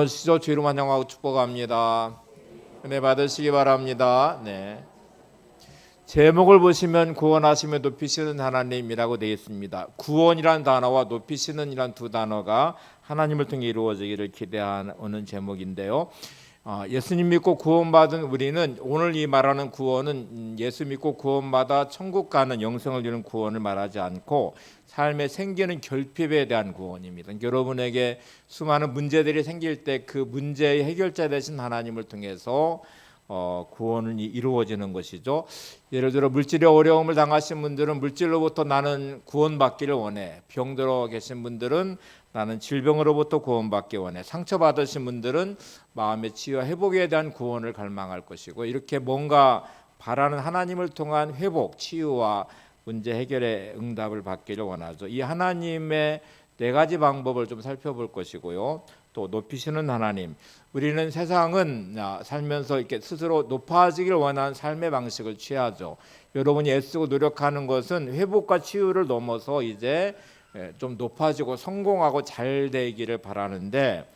시조 주의로 환영하고 축복합니다. 은혜 받으시기 바랍니다. 네. 제목을 보시면 구원하시며 높이시는 하나님이라고 되어 있습니다. 구원이란 단어와 높이시는이란 두 단어가 하나님을 통해 이루어지기를 기대하는 제목인데요. 예수님 믿고 구원받은 우리는 오늘 이 말하는 구원은 예수 믿고 구원받아 천국 가는 영생을 이루는 구원을 말하지 않고 삶에 생기는 결핍에 대한 구원입니다. 여러분에게 수많은 문제들이 생길 때 그 문제의 해결자 되신 하나님을 통해서 구원이 이루어지는 것이죠. 예를 들어 물질의 어려움을 당하신 분들은 물질로부터 나는 구원받기를 원해. 병들어 계신 분들은 나는 질병으로부터 구원받기 원해. 상처받으신 분들은 마음의 치유와 회복에 대한 구원을 갈망할 것이고, 이렇게 뭔가 바라는 하나님을 통한 회복, 치유와 문제 해결의 응답을 받기를 원하죠. 이 하나님의 네 가지 방법을 좀 살펴볼 것이고요. 또 높이시는 하나님, 우리는 세상은 살면서 이렇게 스스로 높아지길 원하는 삶의 방식을 취하죠. 여러분이 애쓰고 노력하는 것은 회복과 치유를 넘어서 이제 좀 높아지고 성공하고 잘 되기를 바라는데,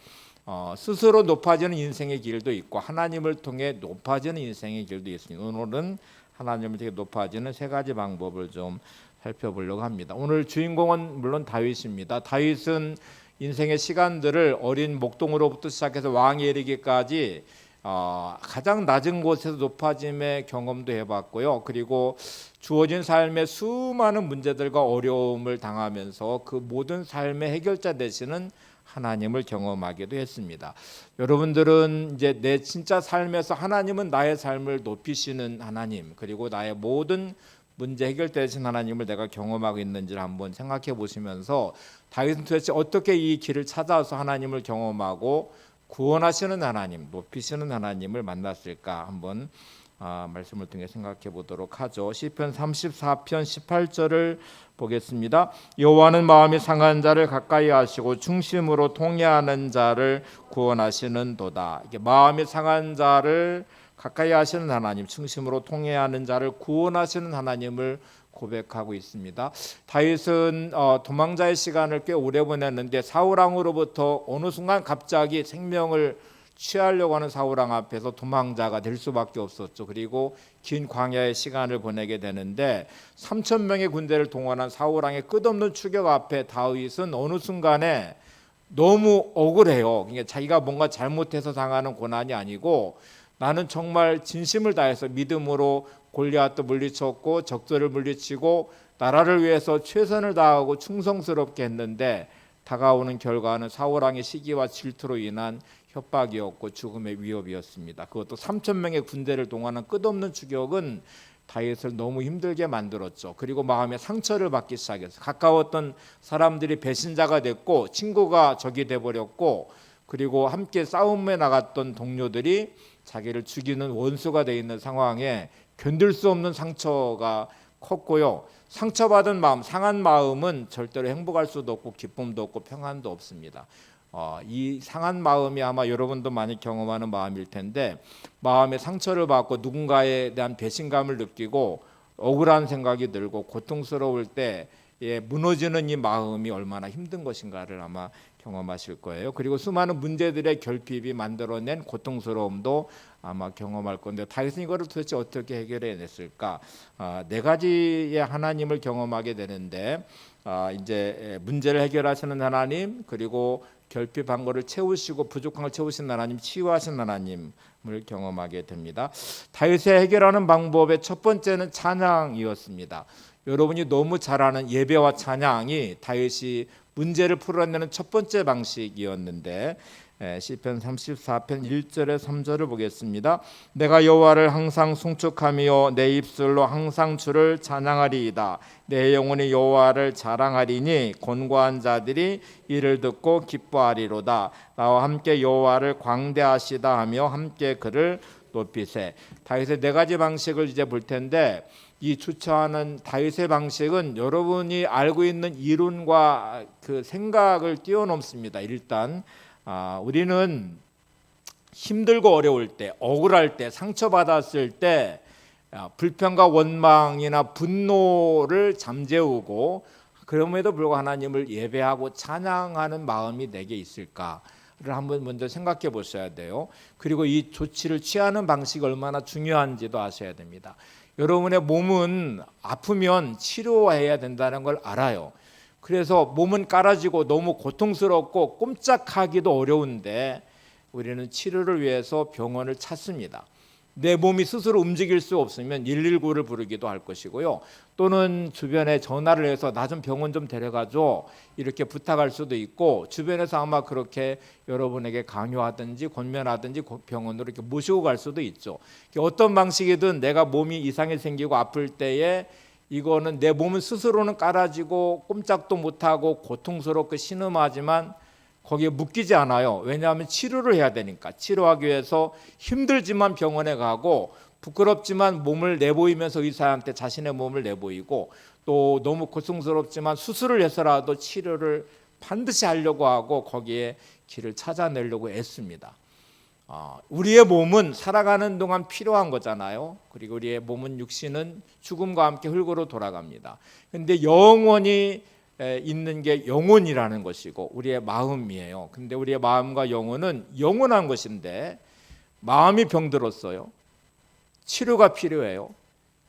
스스로 높아지는 인생의 길도 있고 하나님을 통해 높아지는 인생의 길도 있습니다. 오늘은 하나님을 통해 높아지는 세 가지 방법을 좀 살펴보려고 합니다. 오늘 주인공은 물론 다윗입니다. 다윗은 인생의 시간들을 어린 목동으로부터 시작해서 왕에 이르기까지 가장 낮은 곳에서 높아짐의 경험도 해봤고요. 그리고 주어진 삶의 수많은 문제들과 어려움을 당하면서 그 모든 삶의 해결자 되시는 하나님을 경험하기도 했습니다. 여러분들은 이제 내 진짜 삶에서 하나님은 나의 삶을 높이시는 하나님, 그리고 나의 모든 문제 해결되신 하나님을 내가 경험하고 있는지를 한번 생각해 보시면서 다윗은 도대체 어떻게 이 길을 찾아서 하나님을 경험하고 구원하시는 하나님, 높이시는 하나님을 만났을까 한번 말씀을 통해 생각해 보도록 하죠. 시편 34편 18절을 보겠습니다. 여호와는 마음이 상한 자를 가까이 하시고 중심으로 통회하는 자를 구원하시는도다. 이게 마음이 상한 자를 가까이 하시는 하나님, 중심으로 통회하는 자를 구원하시는 하나님을 고백하고 있습니다. 다윗은 도망자의 시간을 꽤 오래 보냈는데 사울 왕으로부터 어느 순간 갑자기 생명을 취하려고 하는 사울 왕 앞에서 도망자가 될 수밖에 없었죠. 그리고 긴 광야의 시간을 보내게 되는데 3천 명의 군대를 동원한 사울 왕의 끝없는 추격 앞에 다윗은 어느 순간에 너무 억울해요. 그러니까 자기가 뭔가 잘못해서 당하는 고난이 아니고 나는 정말 진심을 다해서 믿음으로 골리앗도 물리쳤고 적들을 물리치고 나라를 위해서 최선을 다하고 충성스럽게 했는데 다가오는 결과는 사울 왕의 시기와 질투로 인한 협박이었고 죽음의 위협이었습니다. 그것도 3천 명의 군대를 동원한 끝없는 추격은 다윗을 너무 힘들게 만들었죠. 그리고 마음에 상처를 받기 시작했어요. 가까웠던 사람들이 배신자가 됐고 친구가 적이 돼버렸고, 그리고 함께 싸움에 나갔던 동료들이 자기를 죽이는 원수가 되어 있는 상황에 견딜 수 없는 상처가 컸고요. 상처받은 마음, 상한 마음은 절대로 행복할 수도 없고 기쁨도 없고 평안도 없습니다. 이 상한 마음이 아마 여러분도 많이 경험하는 마음일 텐데, 마음에 상처를 받고 누군가에 대한 배신감을 느끼고 억울한 생각이 들고 고통스러울 때 무너지는 이 마음이 얼마나 힘든 것인가를 아마 경험하실 거예요. 그리고 수많은 문제들의 결핍이 만들어낸 고통스러움도 아마 경험할 건데, 다윗은 이거를 도대체 어떻게 해결해 냈을까? 네 가지의 하나님을 경험하게 되는데, 이제 문제를 해결하시는 하나님, 그리고 결핍한 것을 채우시고 부족한 걸 채우시는 하나님, 치유하시는 하나님을 경험하게 됩니다. 다윗의 해결하는 방법의 첫 번째는 찬양이었습니다. 여러분이 너무 잘 아는 예배와 찬양이 다윗이 문제를 풀어내는 첫 번째 방식이었는데, 시편 34편 1절에 3절을 보겠습니다. 내가 여호와를 항상 송축하며 내 입술로 항상 주를 찬양하리이다. 내 영혼이 여호와를 자랑하리니 곤고한 자들이 이를 듣고 기뻐하리로다. 나와 함께 여호와를 광대하시다 하며 함께 그를 높이세. 다윗의 네 가지 방식을 이제 볼 텐데, 이 추천하는 다윗의 방식은 여러분이 알고 있는 이론과 그 생각을 뛰어넘습니다. 일단 우리는 힘들고 어려울 때, 억울할 때, 상처받았을 때 불평과 원망이나 분노를 잠재우고 그럼에도 불구하고 하나님을 예배하고 찬양하는 마음이 내게 있을까? 한번 먼저 생각해 보셔야 돼요. 그리고 이 조치를 취하는 방식이 얼마나 중요한지도 아셔야 됩니다. 여러분의 몸은 아프면 치료해야 된다는 걸 알아요. 그래서 몸은 깔아지고 너무 고통스럽고 꼼짝하기도 어려운데 우리는 치료를 위해서 병원을 찾습니다. 내 몸이 스스로 움직일 수 없으면 119를 부르기도 할 것이고요. 또는 주변에 전화를 해서 나 좀 병원 좀 데려가줘 이렇게 부탁할 수도 있고, 주변에서 아마 그렇게 여러분에게 강요하든지 권면하든지 병원으로 이렇게 모시고 갈 수도 있죠. 어떤 방식이든 내가 몸이 이상이 생기고 아플 때에 이거는 내 몸은 스스로는 깔아지고 꼼짝도 못하고 고통스럽고 신음하지만 거기에 묶이지 않아요. 왜냐하면 치료를 해야 되니까. 치료하기 위해서 힘들지만 병원에 가고 부끄럽지만 몸을 내보이면서 의사한테 자신의 몸을 내보이고, 또 너무 고통스럽지만 수술을 해서라도 치료를 반드시 하려고 하고 거기에 길을 찾아내려고 애씁니다. 우리의 몸은 살아가는 동안 필요한 거잖아요. 그리고 우리의 몸은 육신은 죽음과 함께 흙으로 돌아갑니다. 그런데 영원히 있는 게 영혼이라는 것이고 우리의 마음이에요. 근데 우리의 마음과 영혼은 영원한 것인데 마음이 병들었어요. 치료가 필요해요.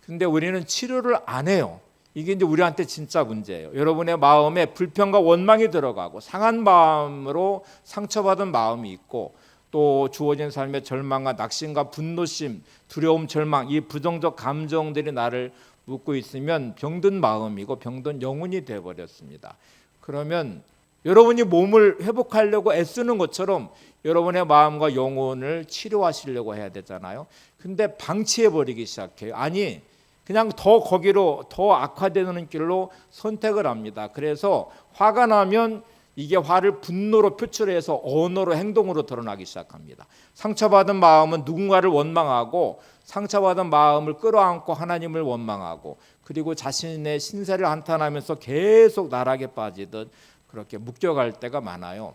근데 우리는 치료를 안 해요. 이게 이제 우리한테 진짜 문제예요. 여러분의 마음에 불평과 원망이 들어가고 상한 마음으로 상처받은 마음이 있고, 또 주어진 삶의 절망과 낙심과 분노심, 두려움, 절망, 이 부정적 감정들이 나를 묻고 있으면 병든 마음이고 병든 영혼이 되어버렸습니다. 그러면 여러분이 몸을 회복하려고 애쓰는 것처럼 여러분의 마음과 영혼을 치료하시려고 해야 되잖아요. 근데 방치해버리기 시작해요. 아니, 그냥 더 거기로 더 악화되는 길로 선택을 합니다. 그래서 화가 나면 이게 화를 분노로 표출해서 언어로 행동으로 드러나기 시작합니다. 상처받은 마음은 누군가를 원망하고, 상처받은 마음을 끌어안고 하나님을 원망하고, 그리고 자신의 신세를 한탄하면서 계속 나락에 빠지듯 그렇게 묶여갈 때가 많아요.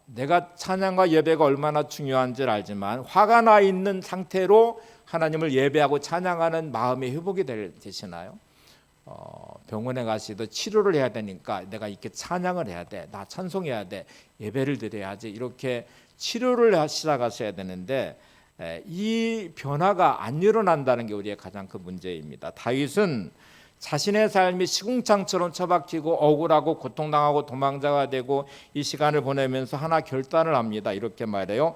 내가 찬양과 예배가 얼마나 중요한지를 알지만 화가 나 있는 상태로 하나님을 예배하고 찬양하는 마음의 회복이 되시나요? 병원에 가시도 치료를 해야 되니까 내가 이렇게 찬양을 해야 돼, 나 찬송해야 돼, 예배를 드려야지, 이렇게 치료를 시작하셔야 되는데 이 변화가 안 일어난다는 게 우리의 가장 큰 문제입니다. 다윗은 자신의 삶이 시궁창처럼 처박히고 억울하고 고통당하고 도망자가 되고 이 시간을 보내면서 하나 결단을 합니다. 이렇게 말해요.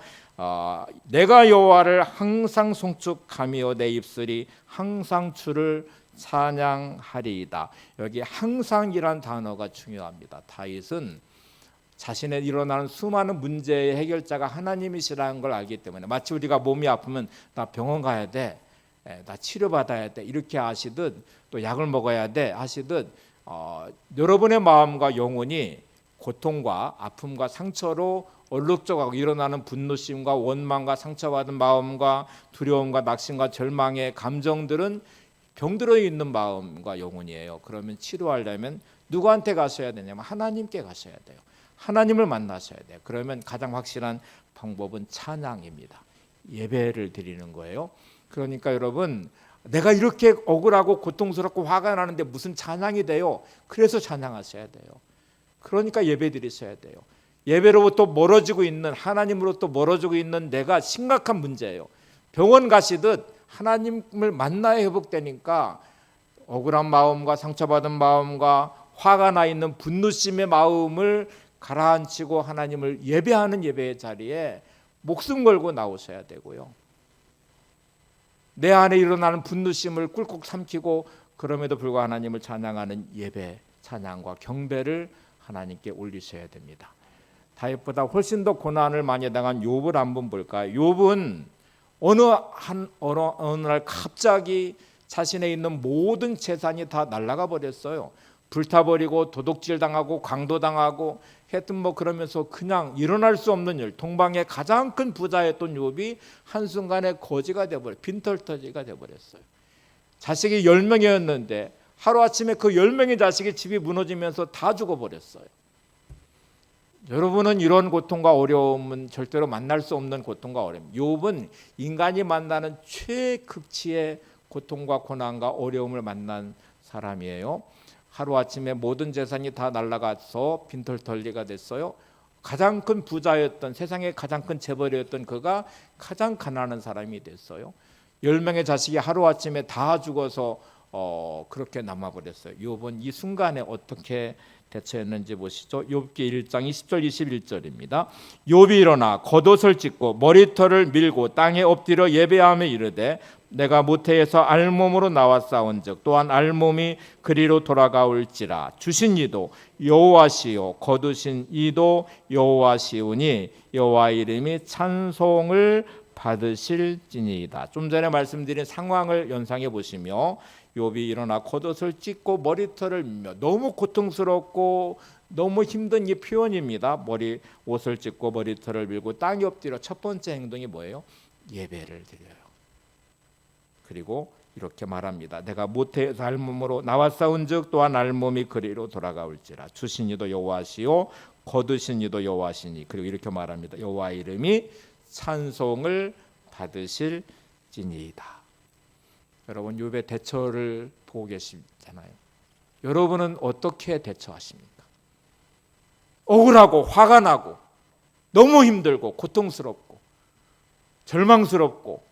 내가 여호와를 항상 송축하며 내 입술이 항상 주를 찬양하리이다. 여기 항상이란 단어가 중요합니다. 다윗은 자신의 일어나는 수많은 문제의 해결자가 하나님이시라는 걸 알기 때문에, 마치 우리가 몸이 아프면 나 병원 가야 돼, 나 치료받아야 돼 이렇게 하시듯, 또 약을 먹어야 돼 하시듯 여러분의 마음과 영혼이 고통과 아픔과 상처로 얼룩져가고 일어나는 분노심과 원망과 상처받은 마음과 두려움과 낙심과 절망의 감정들은 병들어 있는 마음과 영혼이에요. 그러면 치료하려면 누구한테 가셔야 되냐면 하나님께 가셔야 돼요. 하나님을 만나셔야 돼요. 그러면 가장 확실한 방법은 찬양입니다. 예배를 드리는 거예요. 그러니까 여러분, 내가 이렇게 억울하고 고통스럽고 화가 나는데 무슨 찬양이 돼요? 그래서 찬양하셔야 돼요. 그러니까 예배 드리셔야 돼요. 예배로부터 멀어지고 있는, 하나님으로부터 멀어지고 있는 내가 심각한 문제예요. 병원 가시듯 하나님을 만나야 회복되니까 억울한 마음과 상처받은 마음과 화가 나 있는 분노심의 마음을 가라앉히고 하나님을 예배하는 예배의 자리에 목숨 걸고 나오셔야 되고요. 내 안에 일어나는 분노심을 꿀꺽 삼키고 그럼에도 불구하고 하나님을 찬양하는 예배, 찬양과 경배를 하나님께 올리셔야 됩니다. 다윗보다 훨씬 더 고난을 많이 당한 욥을 한번 볼까요? 욥은 어느 날 갑자기 자신의 있는 모든 재산이 다 날아가 버렸어요. 불타버리고 도둑질 당하고 강도당하고 하여튼 그러면서 그냥 일어날 수 없는 일, 동방의 가장 큰 부자였던 욥이 한순간에 거지가 되어버려, 빈털터지가 되어버렸어요. 자식이 10명이었는데 하루아침에 그 10명의 자식의 집이 무너지면서 다 죽어버렸어요. 여러분은 이런 고통과 어려움은 절대로 만날 수 없는 고통과 어려움. 욥은 인간이 만나는 최극치의 고통과 고난과 어려움을 만난 사람이에요. 하루아침에 모든 재산이 다 날아가서 빈털터리가 됐어요. 가장 큰 부자였던, 세상의 가장 큰 재벌이었던 그가 가장 가난한 사람이 됐어요. 10명의 자식이 하루아침에 다 죽어서 그렇게 남아버렸어요. 욥은 이 순간에 어떻게 대처했는지 보시죠. 욥기 1장 20절 21절입니다. 욥이 일어나 겉옷을 찢고 머리털을 밀고 땅에 엎드려 예배하며 이르되 내가 모태에서 알몸으로 나와 싸운즉 또한 알몸이 그리로 돌아가올지라. 주신 이도 여호와시요 거두신 이도 여호와시오니 여호와 이름이 찬송을 받으실지니이다. 좀 전에 말씀드린 상황을 연상해 보시며 욥이 일어나 겉옷을 찢고 머리털을 밀며, 너무 고통스럽고 너무 힘든 이 표현입니다. 옷을 찢고 머리털을 밀고 땅에 엎드려. 첫 번째 행동이 뭐예요? 예배를 드려요. 그리고 이렇게 말합니다. 내가 모태에서 알몸으로 나와 싸운즉 또한 알몸이 그리로 돌아가올지라. 주신 이도 여호와시요 거두신 이도 여호와시니. 그리고 이렇게 말합니다. 여호와 이름이 찬송을 받으실지니이다. 여러분, 욥의 대처를 보고 계시잖아요. 여러분은 어떻게 대처하십니까? 억울하고 화가 나고 너무 힘들고 고통스럽고 절망스럽고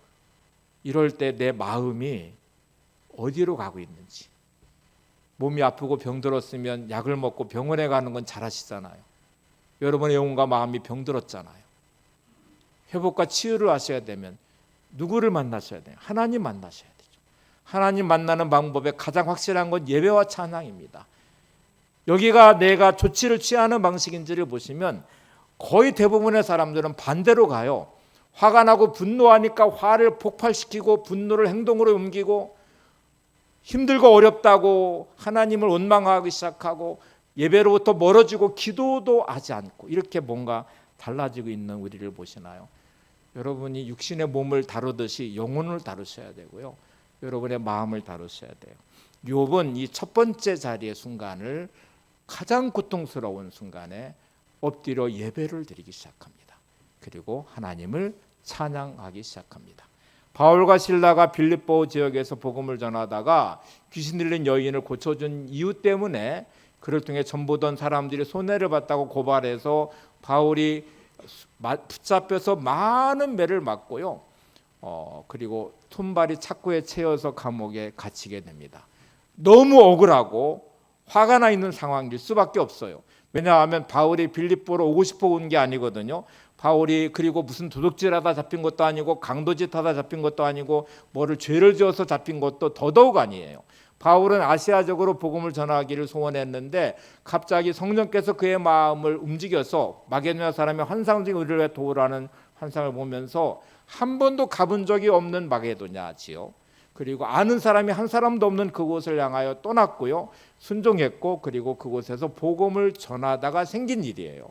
이럴 때 내 마음이 어디로 가고 있는지. 몸이 아프고 병들었으면 약을 먹고 병원에 가는 건 잘하시잖아요. 여러분의 영혼과 마음이 병들었잖아요. 회복과 치유를 하셔야 되면 누구를 만나셔야 돼요? 하나님 만나셔야 되죠. 하나님 만나는 방법에 가장 확실한 건 예배와 찬양입니다. 여기가 내가 조치를 취하는 방식인지를 보시면 거의 대부분의 사람들은 반대로 가요. 화가 나고 분노하니까 화를 폭발시키고 분노를 행동으로 옮기고, 힘들고 어렵다고 하나님을 원망하기 시작하고 예배로부터 멀어지고 기도도 하지 않고, 이렇게 뭔가 달라지고 있는 우리를 보시나요? 여러분이 육신의 몸을 다루듯이 영혼을 다루셔야 되고요. 여러분의 마음을 다루셔야 돼요. 욥은 이 첫 번째 자리의 순간을, 가장 고통스러운 순간에 엎드려 예배를 드리기 시작합니다. 그리고 하나님을 찬양하기 시작합니다. 바울과 실라가 빌립보 지역에서 복음을 전하다가 귀신 들린 여인을 고쳐준 이유 때문에 그를 통해 전보던 사람들이 손해를 봤다고 고발해서 바울이 붙잡혀서 많은 매를 맞고요. 그리고 손발이 착고에 채여서 감옥에 갇히게 됩니다. 너무 억울하고 화가 나 있는 상황일 수밖에 없어요. 왜냐하면 바울이 빌립보로 오고 싶어 온 게 아니거든요. 바울이 그리고 무슨 도둑질하다 잡힌 것도 아니고 강도짓하다 잡힌 것도 아니고 뭐를 죄를 지어서 잡힌 것도 더더욱 아니에요. 바울은 아시아적으로 복음을 전하기를 소원했는데 갑자기 성령께서 그의 마음을 움직여서 마게도냐 사람의 환상적인 의를 도우라는 환상을 보면서 한 번도 가본 적이 없는 마게도냐지요. 그리고 아는 사람이 한 사람도 없는 그곳을 향하여 떠났고요. 순종했고, 그리고 그곳에서 복음을 전하다가 생긴 일이에요.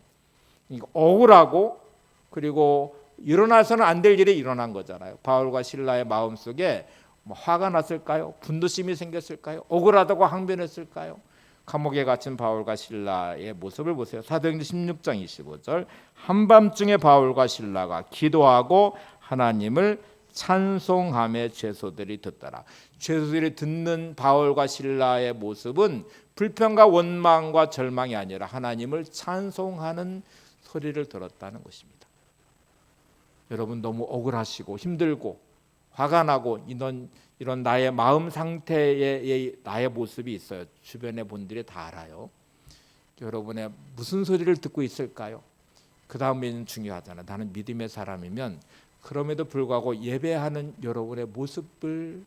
억울하고, 그리고 일어나서는 안 될 일이 일어난 거잖아요. 바울과 실라의 마음속에 화가 났을까요? 분노심이 생겼을까요? 억울하다고 항변했을까요? 감옥에 갇힌 바울과 실라의 모습을 보세요. 사도행전 16장 25절. 한밤중에 바울과 실라가 기도하고 하나님을 찬송함에 죄소들이 듣더라. 죄소들이 듣는 바울과 실라의 모습은 불평과 원망과 절망이 아니라 하나님을 찬송하는 소리를 들었다는 것입니다. 여러분, 너무 억울하시고 힘들고 화가 나고 이런 나의 마음 상태의 나의 모습이 있어요. 주변의 분들이 다 알아요. 여러분의 무슨 소리를 듣고 있을까요? 그 다음에는 중요하잖아요. 나는 믿음의 사람이면 그럼에도 불구하고 예배하는 여러분의 모습을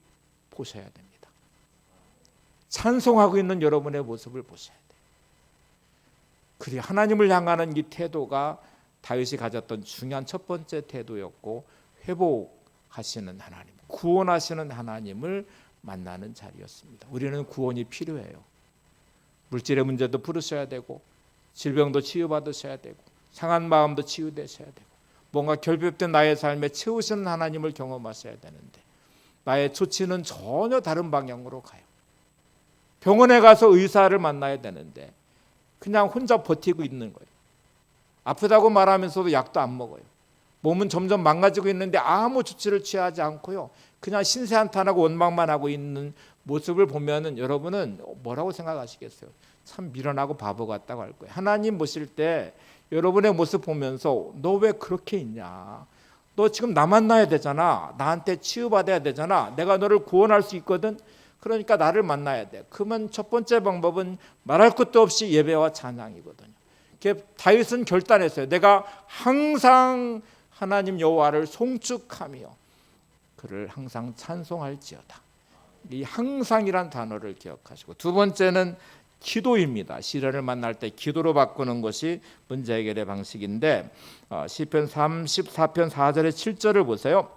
보셔야 됩니다. 찬송하고 있는 여러분의 모습을 보셔야 돼요. 그리고 하나님을 향하는 이 태도가 다윗이 가졌던 중요한 첫 번째 태도였고, 회복하시는 하나님, 구원하시는 하나님을 만나는 자리였습니다. 우리는 구원이 필요해요. 물질의 문제도 풀으셔야 되고, 질병도 치유받으셔야 되고, 상한 마음도 치유되셔야 되고, 뭔가 결핍된 나의 삶에 채우시는 하나님을 경험하셔야 되는데 나의 조치는 전혀 다른 방향으로 가요. 병원에 가서 의사를 만나야 되는데 그냥 혼자 버티고 있는 거예요. 아프다고 말하면서도 약도 안 먹어요. 몸은 점점 망가지고 있는데 아무 조치를 취하지 않고요. 그냥 신세한탄하고 원망만 하고 있는 모습을 보면은 여러분은 뭐라고 생각하시겠어요? 참 미련하고 바보 같다고 할 거예요. 하나님 보실 때 여러분의 모습 보면서 너 왜 그렇게 있냐? 너 지금 나 만나야 되잖아. 나한테 치유받아야 되잖아. 내가 너를 구원할 수 있거든. 그러니까 나를 만나야 돼. 그러면 첫 번째 방법은 말할 것도 없이 예배와 찬양이거든요. 다윗은 결단했어요. 내가 항상 하나님 여호와를 송축하며 그를 항상 찬송할지어다. 이 항상이란 단어를 기억하시고, 두 번째는 기도입니다. 시련을 만날 때 기도로 바꾸는 것이 문제 해결의 방식인데, 시편 34편 4절에 7절을 보세요.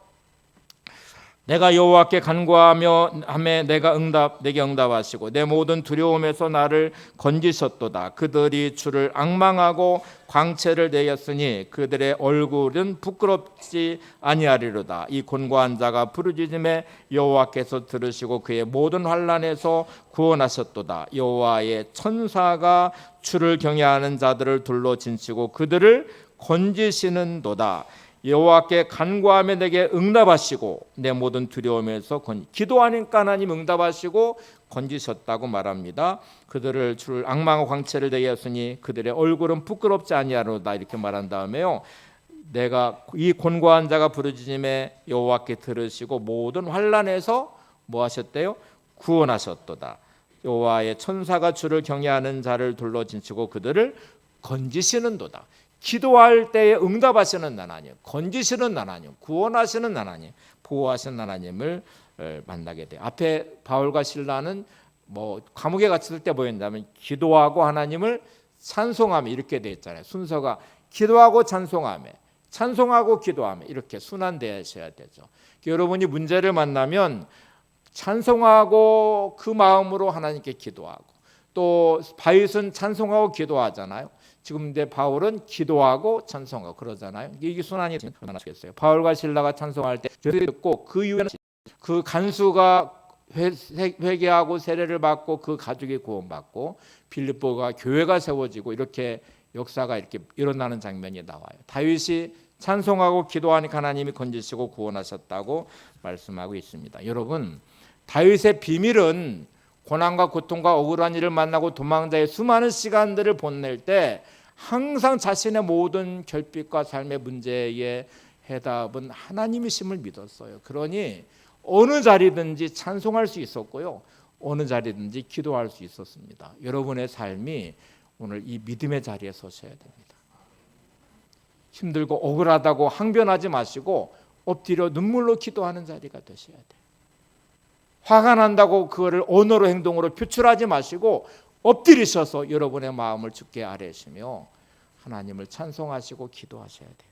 내가 여호와께 간구하며 하매 내게 응답하시고 내 모든 두려움에서 나를 건지셨도다. 그들이 주를 앙망하고 광채를 내었으니 그들의 얼굴은 부끄럽지 아니하리로다. 이 곤고한 자가 부르짖음에 여호와께서 들으시고 그의 모든 환난에서 구원하셨도다. 여호와의 천사가 주를 경외하는 자들을 둘러 진치고 그들을 건지시는도다. 여호와께 간구하며 내게 응답하시고 내 모든 두려움에서 기도하니까 하나님 응답하시고 건지셨다고 말합니다. 그들을 주를 앙망하고 광채를 내었으니 그들의 얼굴은 부끄럽지 아니하로다. 이렇게 말한 다음에요, 내가 이 곤고한 자가 부르짖음에 여호와께 들으시고 모든 환난에서 뭐 하셨대요? 구원하셨도다. 여호와의 천사가 주를 경외하는 자를 둘러 진치고 그들을 건지시는도다. 기도할 때에 응답하시는 하나님, 건지시는 하나님, 구원하시는 하나님, 보호하시는 하나님을 만나게 돼요. 앞에 바울과 실라는 감옥에 갇혔을 때 보인다면 기도하고 하나님을 찬송하며 이렇게 돼 있잖아요. 순서가 기도하고 찬송하며, 찬송하고 기도하며 이렇게 순환되셔야 되죠. 여러분이 문제를 만나면 찬송하고 그 마음으로 하나님께 기도하고, 또 바윗은 찬송하고 기도하잖아요. 지금 근데 바울은 기도하고 찬송하고 그러잖아요. 이게 순환이 얼마나 좋겠어요. 바울과 실라가 찬송할 때 듣고 그 이후에는 그 간수가 회개하고 세례를 받고 그 가족이 구원받고 빌립보가 교회가 세워지고 이렇게 역사가 이렇게 일어나는 장면이 나와요. 다윗이 찬송하고 기도하니까 하나님이 건지시고 구원하셨다고 말씀하고 있습니다. 여러분, 다윗의 비밀은 고난과 고통과 억울한 일을 만나고 도망자의 수많은 시간들을 보낼 때 항상 자신의 모든 결핍과 삶의 문제의 해답은 하나님이심을 믿었어요. 그러니 어느 자리든지 찬송할 수 있었고요, 어느 자리든지 기도할 수 있었습니다. 여러분의 삶이 오늘 이 믿음의 자리에 서셔야 됩니다. 힘들고 억울하다고 항변하지 마시고 엎드려 눈물로 기도하는 자리가 되셔야 돼요. 화가 난다고 그거를 언어로 행동으로 표출하지 마시고 엎드리셔서 여러분의 마음을 주께 아뢰시며 하나님을 찬송하시고 기도하셔야 돼요.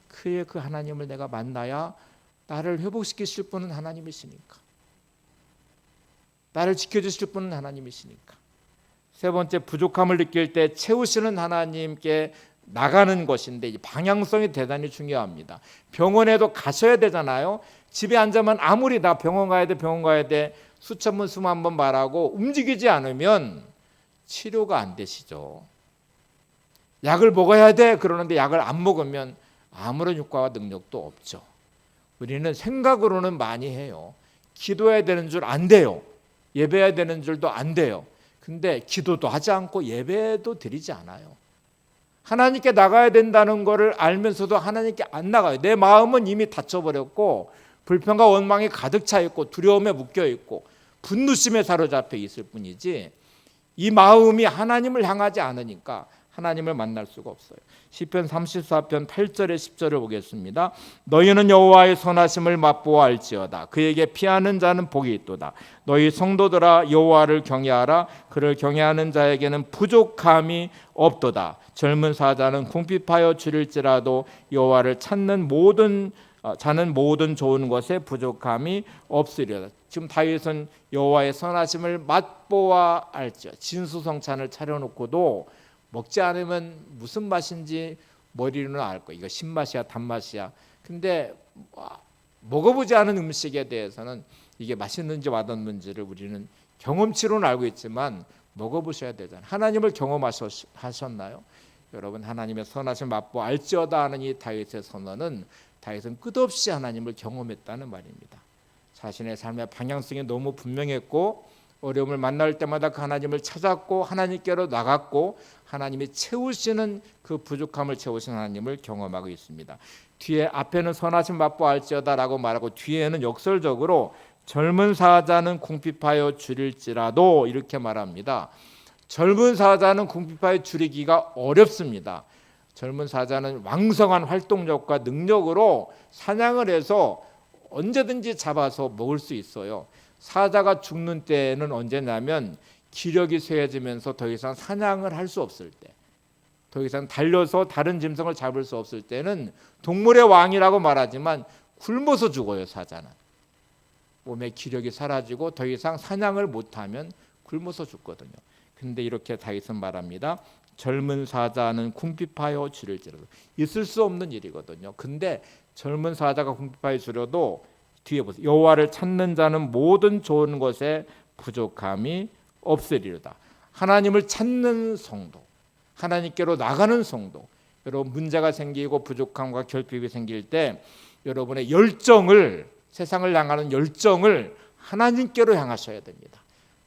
그의 그 하나님을 내가 만나야 나를 회복시키실 분은 하나님이시니까, 나를 지켜주실 분은 하나님이시니까. 세 번째, 부족함을 느낄 때 채우시는 하나님께 나가는 것인데 이 방향성이 대단히 중요합니다. 병원에도 가셔야 되잖아요. 집에 앉으면 아무리 나 병원 가야 돼 수천 번 수만 번 말하고 움직이지 않으면 치료가 안 되시죠. 약을 먹어야 돼 그러는데 약을 안 먹으면 아무런 효과와 능력도 없죠. 우리는 생각으로는 많이 해요. 기도해야 되는 줄 안 돼요. 예배해야 되는 줄도 안 돼요. 근데 기도도 하지 않고 예배도 드리지 않아요. 하나님께 나가야 된다는 것을 알면서도 하나님께 안 나가요. 내 마음은 이미 닫혀버렸고 불평과 원망이 가득 차 있고 두려움에 묶여 있고 분노심에 사로잡혀 있을 뿐이지 이 마음이 하나님을 향하지 않으니까 하나님을 만날 수가 없어요. 시편 34편 8절에 10절을 보겠습니다. 너희는 여호와의 선하심을 맛보아 알지어다. 그에게 피하는 자는 복이 있도다. 너희 성도들아 여호와를 경외하라. 그를 경외하는 자에게는 부족함이 없도다. 젊은 사자는 궁핍하여 줄일지라도 여호와를 찾는 자는 모든 좋은 것에 부족함이 없으리라. 지금 다윗은 여호와의 선하심을 맛보아 알지어 진수성찬을 차려놓고도 먹지 않으면 무슨 맛인지 머리로는 알 거예요. 이거 신맛이야 단맛이야. 근데 먹어보지 않은 음식에 대해서는 이게 맛있는지 맛없는지를 우리는 경험치로는 알고 있지만 먹어보셔야 되잖아요. 하나님을 경험하셨나요? 여러분, 하나님의 선하심 맛보 알지어다 하는 이 다윗의 선언은 다윗은 끝없이 하나님을 경험했다는 말입니다. 자신의 삶의 방향성이 너무 분명했고 어려움을 만날 때마다 그 하나님을 찾았고 하나님께로 나갔고 하나님이 채우시는 그 부족함을 채우시는 하나님을 경험하고 있습니다. 뒤에 앞에는 선하신 맛보알지어다라고 말하고 뒤에는 역설적으로 젊은 사자는 궁핍하여 줄일지라도 이렇게 말합니다. 젊은 사자는 궁핍하여 줄이기가 어렵습니다. 젊은 사자는 왕성한 활동력과 능력으로 사냥을 해서 언제든지 잡아서 먹을 수 있어요. 사자가 죽는 때는 언제냐면 기력이 쇠해지면서 더 이상 사냥을 할 수 없을 때, 더 이상 달려서 다른 짐승을 잡을 수 없을 때는 동물의 왕이라고 말하지만 굶어서 죽어요. 사자는 몸의 기력이 사라지고 더 이상 사냥을 못하면 굶어서 죽거든요. 근데 이렇게 다윗은 말합니다. 젊은 사자는 궁핍하여 줄일지라도. 있을 수 없는 일이거든요. 근데 젊은 사자가 궁핍하여 줄여도 뒤에 보세요. 여호와를 찾는 자는 모든 좋은 것에 부족함이 없으리로다. 하나님을 찾는 성도, 하나님께로 나가는 성도. 여러분 문제가 생기고 부족함과 결핍이 생길 때 여러분의 열정을, 세상을 향하는 열정을 하나님께로 향하셔야 됩니다.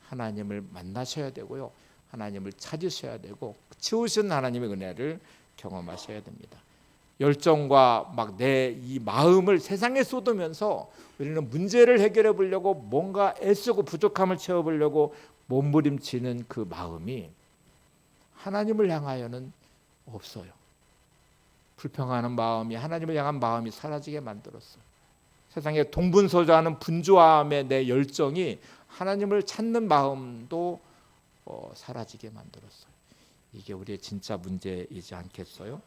하나님을 만나셔야 되고요. 하나님을 찾으셔야 되고 채우신 하나님의 은혜를 경험하셔야 됩니다. 열정과 막 내 이 마음을 세상에 쏟으면서 우리는 문제를 해결해 보려고 뭔가 애쓰고 부족함을 채워 보려고 몸부림치는 그 마음이 하나님을 향하여는 없어요. 불평하는 마음이 하나님을 향한 마음이 사라지게 만들었어요. 세상에 동분서주하는 분주함의 내 열정이 하나님을 찾는 마음도 사라지게 만들었어요. 이게 우리의 진짜 문제이지 않겠어요?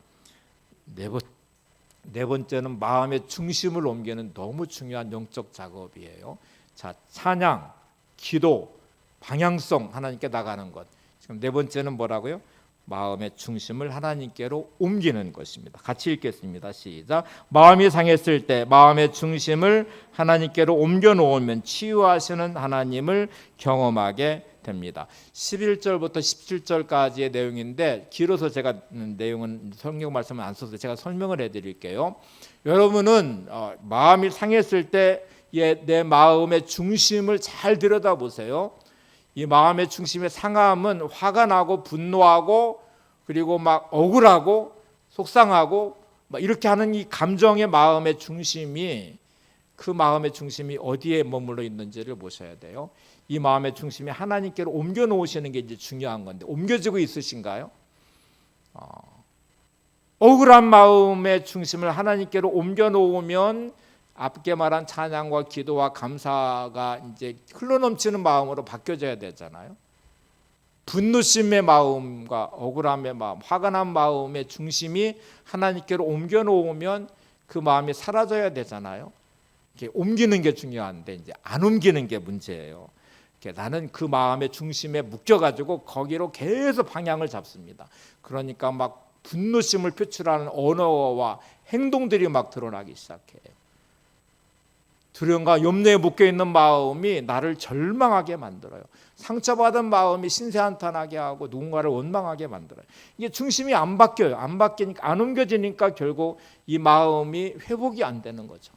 네 번째는 마음의 중심을 옮기는 너무 중요한 영적 작업이에요. 자, 찬양, 기도, 방향성 하나님께 나가는 것. 지금 네 번째는 뭐라고요? 마음의 중심을 하나님께로 옮기는 것입니다. 같이 읽겠습니다. 시작. 마음이 상했을 때 마음의 중심을 하나님께로 옮겨 놓으면 치유하시는 하나님을 경험하게 됩니다. 11절부터 17절까지의 내용인데 길어서 제가 내용은 성경 말씀을 안 써서 제가 설명을 해드릴게요. 여러분은 마음이 상했을 때 내 마음의 중심을 잘 들여다보세요. 이 마음의 중심의 상함은 화가 나고 분노하고 그리고 막 억울하고 속상하고 막 이렇게 하는 이 감정의 마음의 중심이 그 마음의 중심이 어디에 머물러 있는지를 보셔야 돼요. 이 마음의 중심이 하나님께로 옮겨 놓으시는 게 이제 중요한 건데 옮겨지고 있으신가요? 억울한 마음의 중심을 하나님께로 옮겨 놓으면 앞게 말한 찬양과 기도와 감사가 이제 흘러넘치는 마음으로 바뀌어져야 되잖아요. 분노심의 마음과 억울함의 마음, 화가 난 마음의 중심이 하나님께로 옮겨 놓으면 그 마음이 사라져야 되잖아요. 이렇게 옮기는 게 중요한데 이제 안 옮기는 게 문제예요. 나는 그 마음의 중심에 묶여가지고 거기로 계속 방향을 잡습니다. 그러니까 막 분노심을 표출하는 언어와 행동들이 막 드러나기 시작해요. 두려움과 염려에 묶여있는 마음이 나를 절망하게 만들어요. 상처받은 마음이 신세한탄하게 하고 누군가를 원망하게 만들어요. 이게 중심이 안 바뀌어요. 안 바뀌니까 안 옮겨지니까 결국 이 마음이 회복이 안 되는 거죠.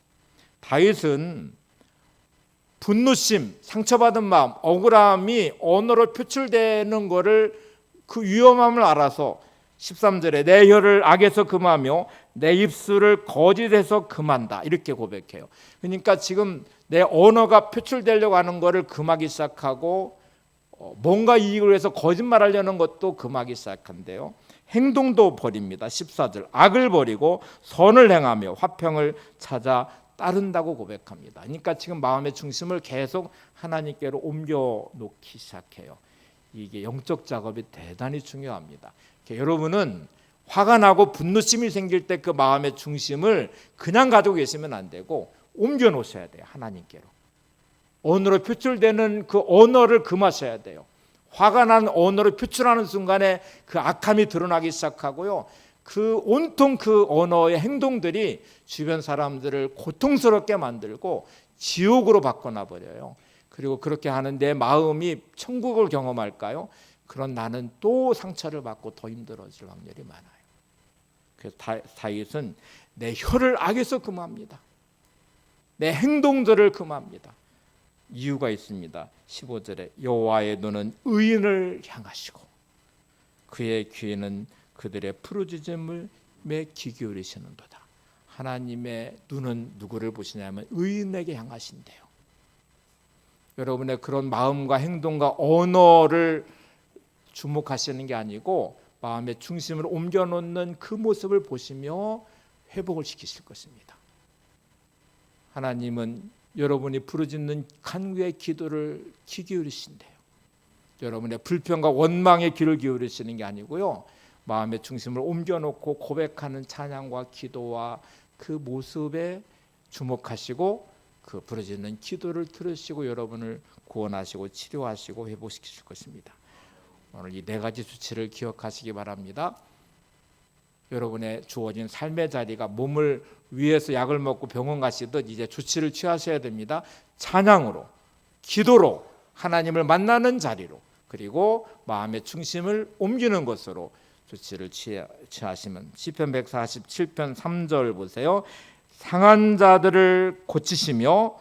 다윗은 분노심, 상처받은 마음, 억울함이 언어로 표출되는 것을 그 위험함을 알아서 13절에 내 혀를 악에서 금하며 내 입술을 거짓에서 금한다 이렇게 고백해요. 그러니까 지금 내 언어가 표출되려고 하는 것을 금하기 시작하고 뭔가 이익을 위해서 거짓말하려는 것도 금하기 시작한대요. 행동도 버립니다. 14절 악을 버리고 선을 행하며 화평을 찾아 따른다고 고백합니다. 그러니까 지금 마음의 중심을 계속 하나님께로 옮겨 놓기 시작해요. 이게 영적 작업이 대단히 중요합니다. 여러분은 화가 나고 분노심이 생길 때 그 마음의 중심을 그냥 가지고 계시면 안 되고 옮겨 놓으셔야 돼요. 하나님께로. 언어로 표출되는 그 언어를 금하셔야 돼요. 화가 난 언어를 표출하는 순간에 그 악함이 드러나기 시작하고요. 그 온통 그 언어의 행동들이 주변 사람들을 고통스럽게 만들고 지옥으로 바꿔놔 버려요. 그리고 그렇게 하는 내 마음이 천국을 경험할까요? 그런 나는 또 상처를 받고 더 힘들어질 확률이 많아요. 그래서 다윗은 내 혀를 악에서 금합니다. 내 행동들을 금합니다. 이유가 있습니다. 15절에 여호와의 눈은 의인을 향하시고 그의 귀에는 그들의 부르짖음을 귀 기울이시는도다. 하나님의 눈은 누구를 보시냐면 의인에게 향하신대요. 여러분의 그런 마음과 행동과 언어를 주목하시는 게 아니고 마음의 중심을 옮겨놓는 그 모습을 보시며 회복을 시키실 것입니다. 하나님은 여러분이 부르짖는 간구의 기도를 귀 기울이신대요. 여러분의 불평과 원망의 귀를 기울이시는 게 아니고요, 마음의 중심을 옮겨놓고 고백하는 찬양과 기도와 그 모습에 주목하시고 그 부르짖는 기도를 들으시고 여러분을 구원하시고 치료하시고 회복시키실 것입니다. 오늘 이 네 가지 수치를 기억하시기 바랍니다. 여러분의 주어진 삶의 자리가 몸을 위해서 약을 먹고 병원 가시듯 이제 조치를 취하셔야 됩니다. 찬양으로, 기도로, 하나님을 만나는 자리로, 그리고 마음의 중심을 옮기는 것으로 조치를 취하시면 시편 147편 3절 보세요. 상한 자들을 고치시며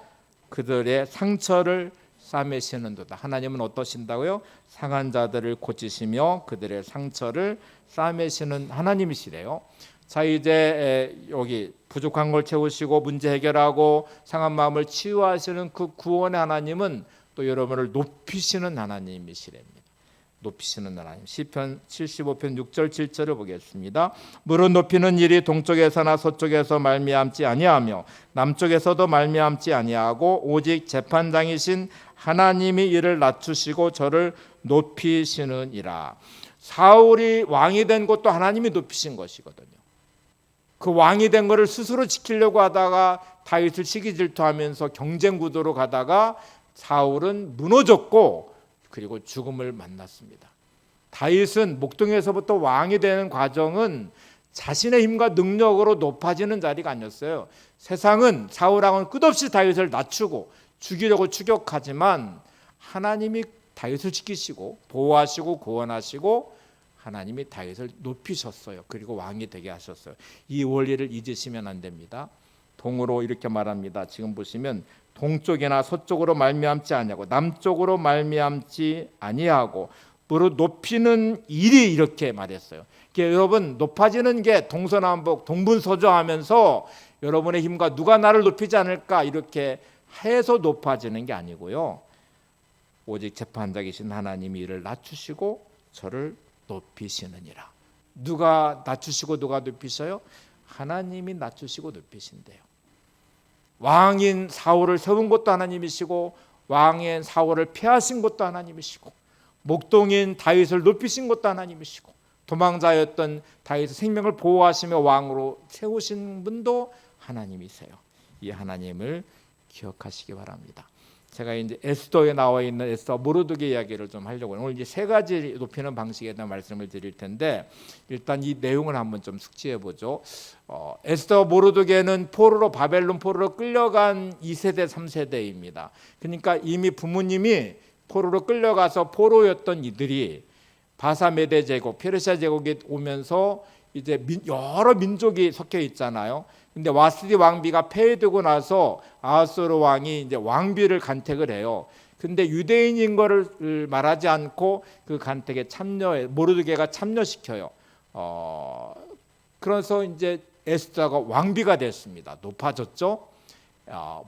그들의 상처를 싸매시는도다. 하나님은 어떠신다고요? 상한 자들을 고치시며 그들의 상처를 싸매시는 하나님이시래요. 자, 이제 여기 부족한 걸 채우시고 문제 해결하고 상한 마음을 치유하시는 그 구원의 하나님은 또 여러분을 높이시는 하나님이시랍니다. 높이시는 하나님. 시편 75편 6절 7절을 보겠습니다. 무릇 높이는 일이 동쪽에서나 서쪽에서 말미암지 아니하며 남쪽에서도 말미암지 아니하고 오직 재판장이신 하나님이 이를 낮추시고 저를 높이시느니라. 사울이 왕이 된 것도 하나님이 높이신 것이거든요. 그 왕이 된 것을 스스로 지키려고 하다가 다윗을 시기 질투하면서 경쟁 구도로 가다가 사울은 무너졌고 그리고 죽음을 만났습니다. 다윗은 목동에서부터 왕이 되는 과정은 자신의 힘과 능력으로 높아지는 자리가 아니었어요. 세상은 사울왕은 끝없이 다윗을 낮추고 죽이려고 추격하지만 하나님이 다윗을 지키시고 보호하시고 구원하시고 하나님이 다윗을 높이셨어요. 그리고 왕이 되게 하셨어요. 이 원리를 잊으시면 안 됩니다. 동으로 이렇게 말합니다. 지금 보시면 동쪽이나 서쪽으로 말미암지 아니하고 남쪽으로 말미암지 아니하고 무릇 높이는 일이 이렇게 말했어요. 그러니까 여러분 높아지는 게 동서남북 동분서주하면서 여러분의 힘과 누가 나를 높이지 않을까 이렇게 해서 높아지는 게 아니고요. 오직 재판장이신 하나님이 이를 낮추시고 저를 높이시느니라. 누가 낮추시고 누가 높이셔요? 하나님이 낮추시고 높이신대요. 왕인 사울을 세운 것도 하나님이시고 왕인 사울을 폐하신 것도 하나님이시고 목동인 다윗을 높이신 것도 하나님이시고 도망자였던 다윗의 생명을 보호하시며 왕으로 세우신 분도 하나님이세요. 이 하나님을 기억하시기 바랍니다. 제가 이제 에스더에 나와 있는 에스더 모르드게 이야기를 좀 하려고 오늘 이제 세 가지 높이는 방식에 대한 말씀을 드릴 텐데 일단 이 내용을 한번 좀 숙지해 보죠. 에스더 모르드게는 포로로 바벨론 포로로 끌려간 2세대 3세대입니다. 그러니까 이미 부모님이 포로로 끌려가서 포로였던 이들이 바사메데 제국, 페르시아 제국이 오면서 이제 여러 민족이 섞여 있잖아요. 근데 와스디 왕비가 폐해되고 나서 아하스웨로 왕이 이제 왕비를 간택을 해요. 근데 유대인인 거를 말하지 않고 그 간택에 참여해 모르드게가 참여시켜요. 그래서 이제 에스더가 왕비가 됐습니다. 높아졌죠.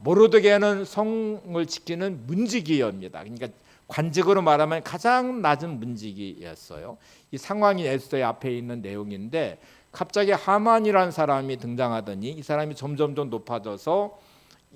모르드게는 성을 지키는 문지기였습니다. 그러니까 관직으로 말하면 가장 낮은 문지기였어요. 이 상황이 에스더의 앞에 있는 내용인데 갑자기 하만이라는 사람이 등장하더니 이 사람이 점점 높아져서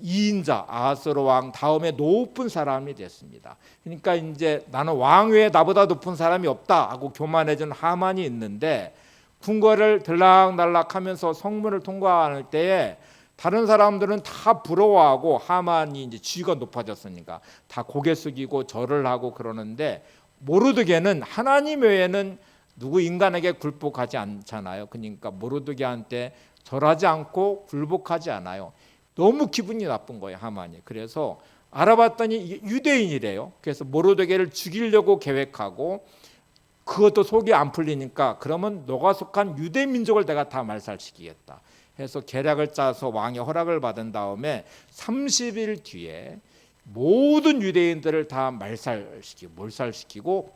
2인자 아하스웨로 왕 다음에 높은 사람이 됐습니다. 그러니까 이제 나는 왕 외에 나보다 높은 사람이 없다 하고 교만해진 하만이 있는데 궁궐을 들락날락하면서 성문을 통과할 때에 다른 사람들은 다 부러워하고 하만이 이제 지위가 높아졌으니까 다 고개 숙이고 절을 하고 그러는데 모르드게는 하나님 외에는 누구 인간에게 굴복하지 않잖아요. 그러니까 모르드게한테 절하지 않고 굴복하지 않아요. 너무 기분이 나쁜 거예요, 하만이. 그래서 알아봤더니 이게 유대인이래요. 그래서 모르드게를 죽이려고 계획하고 그것도 속이 안 풀리니까 그러면 너가 속한 유대 민족을 내가 다 말살시키겠다 해서 계략을 짜서 왕의 허락을 받은 다음에 30일 뒤에 모든 유대인들을 다 몰살시키고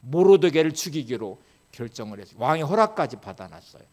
모로드게를 죽이기로 결정을 했어요. 왕의 허락까지 받아놨어요.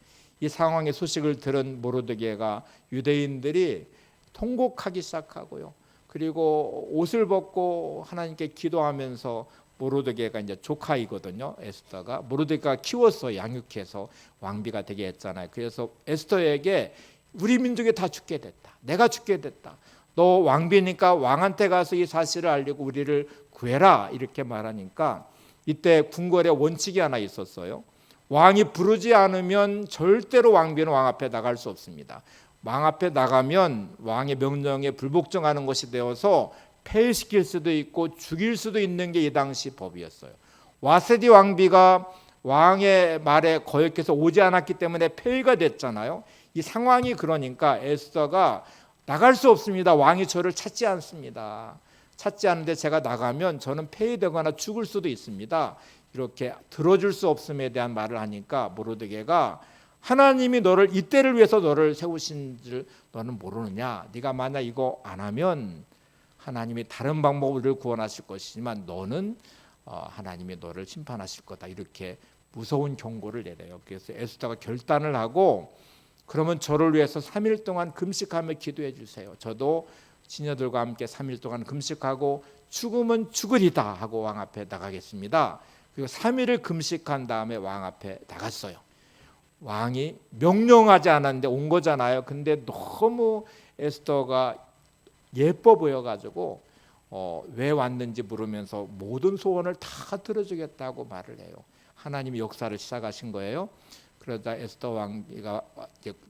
이 상황의 소식을 들은 모로드게가 유대인들이 통곡하기 시작하고요. 그리고 옷을 벗고 하나님께 기도하면서, 모로드게가 이제 조카이거든요. 에스더가 모로드게가 키웠어, 양육해서 왕비가 되게 했잖아요. 그래서 에스더에게 우리 민족이 다 죽게 됐다. 내가 죽게 됐다. 너 왕비니까 왕한테 가서 이 사실을 알리고 우리를 구해라, 이렇게 말하니까 이때 궁궐에 원칙이 하나 있었어요. 왕이 부르지 않으면 절대로 왕비는 왕 앞에 나갈 수 없습니다. 왕 앞에 나가면 왕의 명령에 불복종하는 것이 되어서 폐위시킬 수도 있고 죽일 수도 있는 게 이 당시 법이었어요. 와세디 왕비가 왕의 말에 거역해서 오지 않았기 때문에 폐위가 됐잖아요. 이 상황이 그러니까 에스더가 나갈 수 없습니다. 왕이 저를 찾지 않습니다. 찾지 않는데 제가 나가면 저는 폐위되거나 죽을 수도 있습니다. 이렇게 들어줄 수 없음에 대한 말을 하니까 모로드게가 하나님이 너를 이때를 위해서 너를 세우신 줄 너는 모르느냐? 네가 만약 이거 안 하면 하나님이 다른 방법으로 구원하실 것이지만 너는 하나님이 너를 심판하실 거다. 이렇게 무서운 경고를 내려요. 그래서 에스더가 결단을 하고 그러면 저를 위해서 3일 동안 금식하며 기도해 주세요. 저도 지녀들과 함께 3일 동안 금식하고 죽으면 죽으리다 하고 왕 앞에 나가겠습니다. 그리고 3일을 금식한 다음에 왕 앞에 나갔어요. 왕이 명령하지 않았는데 온 거잖아요. 근데 너무 에스더가 예뻐 보여가지고 왜 왔는지 물으면서 모든 소원을 다 들어주겠다고 말을 해요. 하나님이 역사를 시작하신 거예요. 그러다 에스더 왕비가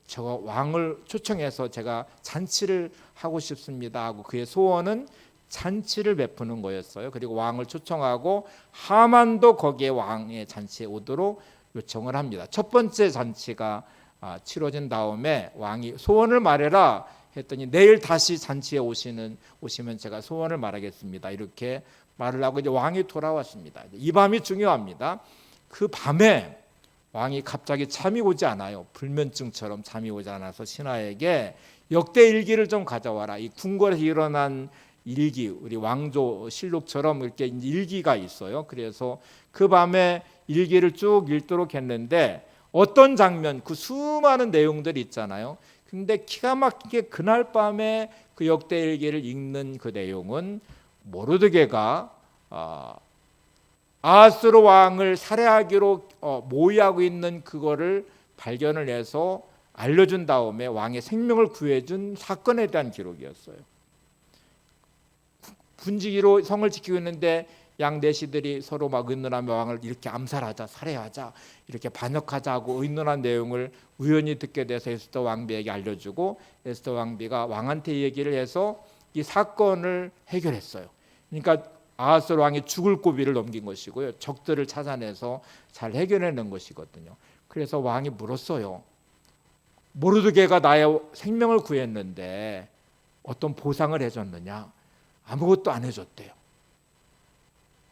저 왕을 초청해서 제가 잔치를 하고 싶습니다 하고 그의 소원은 잔치를 베푸는 거였어요. 그리고 왕을 초청하고 하만도 거기에 왕의 잔치에 오도록 요청을 합니다. 첫 번째 잔치가 치러진 다음에 왕이 소원을 말해라 했더니 내일 다시 잔치에 오시면 제가 소원을 말하겠습니다. 이렇게 말을 하고 이제 왕이 돌아왔습니다. 이 밤이 중요합니다. 그 밤에 왕이 갑자기 잠이 오지 않아요. 불면증처럼 잠이 오지 않아서 신하에게 역대 일기를 좀 가져와라. 이 궁궐에서 일어난 일기, 우리 왕조 실록처럼 이렇게 일기가 있어요. 그래서 그 밤에 일기를 쭉 읽도록 했는데 어떤 장면, 그 수많은 내용들이 있잖아요. 근데 기가 막히게 그날 밤에 그 역대 일기를 읽는 그 내용은 모르드게가 아하스로 왕을 살해하기로 모의하고 있는 그거를 발견을 해서 알려준 다음에 왕의 생명을 구해준 사건에 대한 기록이었어요. 분지기로 성을 지키고 있는데 양내시들이 서로 막 의논하며 왕을 이렇게 암살하자, 살해하자, 이렇게 반역하자 하고 의논한 내용을 우연히 듣게 돼서 에스더 왕비에게 알려주고 에스더 왕비가 왕한테 얘기를 해서 이 사건을 해결했어요. 그러니까 아하스로 왕이 죽을 고비를 넘긴 것이고요. 적들을 찾아내서 잘 해결해낸 것이거든요. 그래서 왕이 물었어요. 모르드게가 나의 생명을 구했는데 어떤 보상을 해줬느냐? 아무것도 안 해줬대요.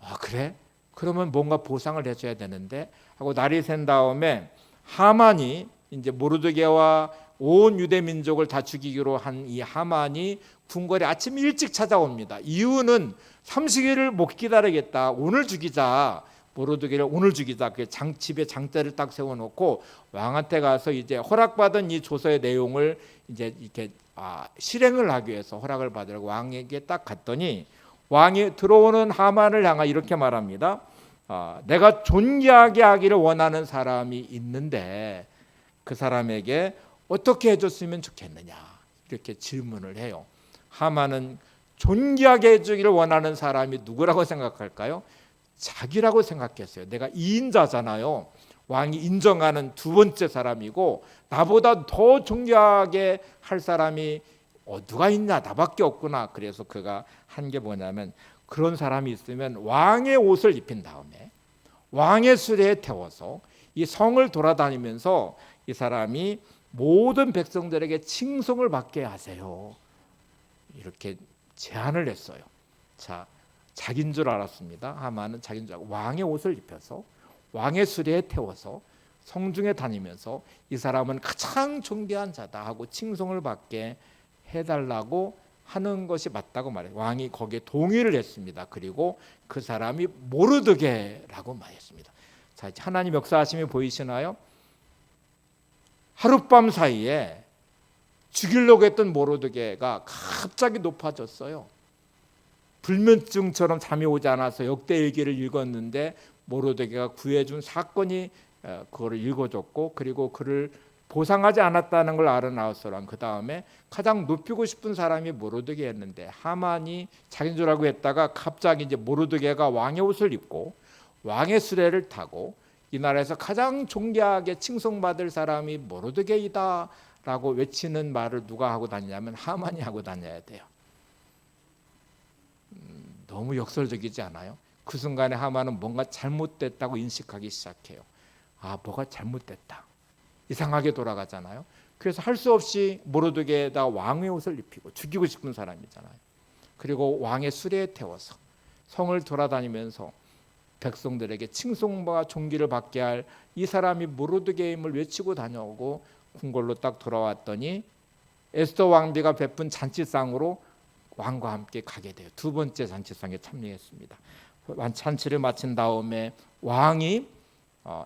아 그래? 그러면 뭔가 보상을 해줘야 되는데 하고 날이 샌 다음에 하만이 이제 모르드게와 온 유대 민족을 다 죽이기로 한 이 하만이 궁궐에 아침 일찍 찾아옵니다. 이유는 30일을 못 기다리겠다. 오늘 죽이자. 모르드게를 오늘 죽이자. 그 집에 장대를 딱 세워놓고 왕한테 가서 이제 허락받은 이 조서의 내용을 이제 이렇게 실행을 하기 위해서 허락을 받으려고 왕에게 딱 갔더니 왕이 들어오는 하만을 향하 이렇게 말합니다. 내가 존귀하게 하기를 원하는 사람이 있는데 그 사람에게 어떻게 해줬으면 좋겠느냐 이렇게 질문을 해요. 하만은 존귀하게 해주기를 원하는 사람이 누구라고 생각할까요? 자기라고 생각했어요. 내가 2인자잖아요. 왕이 인정하는 두 번째 사람이고 나보다 더 존귀하게 할 사람이 누가 있냐? 나밖에 없구나. 그래서 그가 한 게 뭐냐면 그런 사람이 있으면 왕의 옷을 입힌 다음에 왕의 수레에 태워서 이 성을 돌아다니면서 이 사람이 모든 백성들에게 칭송을 받게 하세요. 이렇게 제안을 했어요. 자, 자기인 줄 알았습니다. 하만은 자기인 줄 알고 왕의 옷을 입혀서 왕의 수레에 태워서 성중에 다니면서 이 사람은 가장 존귀한 자다 하고 칭송을 받게 해달라고 하는 것이 맞다고 말해요. 왕이 거기에 동의를 했습니다. 그리고 그 사람이 모르드게라고 말했습니다. 자, 하나님 역사하심이 보이시나요? 하룻밤 사이에 죽이려고 했던 모르드게가 갑자기 높아졌어요. 불면증처럼 잠이 오지 않아서 역대일기를 읽었는데 모르드게가 구해준 사건이 그거를 읽어줬고, 그리고 그를 보상하지 않았다는 걸 알은 아하스랑 그 다음에 가장 높이고 싶은 사람이 모르드게였는데 하만이 자기인 줄 알고 했다가 갑자기 이제 모르드게가 왕의 옷을 입고 왕의 수레를 타고 이 나라에서 가장 존귀하게 칭송받을 사람이 모르드게이다라고 외치는 말을 누가 하고 다니냐면 하만이 하고 다녀야 돼요. 너무 역설적이지 않아요? 그 순간에 하만은 뭔가 잘못됐다고 인식하기 시작해요. 아, 뭐가 잘못됐다. 이상하게 돌아가잖아요. 그래서 할 수 없이 모르드게에다 왕의 옷을 입히고 죽이고 싶은 사람이잖아요. 그리고 왕의 수레에 태워서 성을 돌아다니면서 백성들에게 칭송과 존귀를 받게 할 이 사람이 모르드게임을 외치고 다녀오고 궁궐로 딱 돌아왔더니 에스더 왕비가 베푼 잔치상으로 왕과 함께 가게 돼요. 두 번째 잔치상에 참여했습니다. 잔치를 마친 다음에 왕이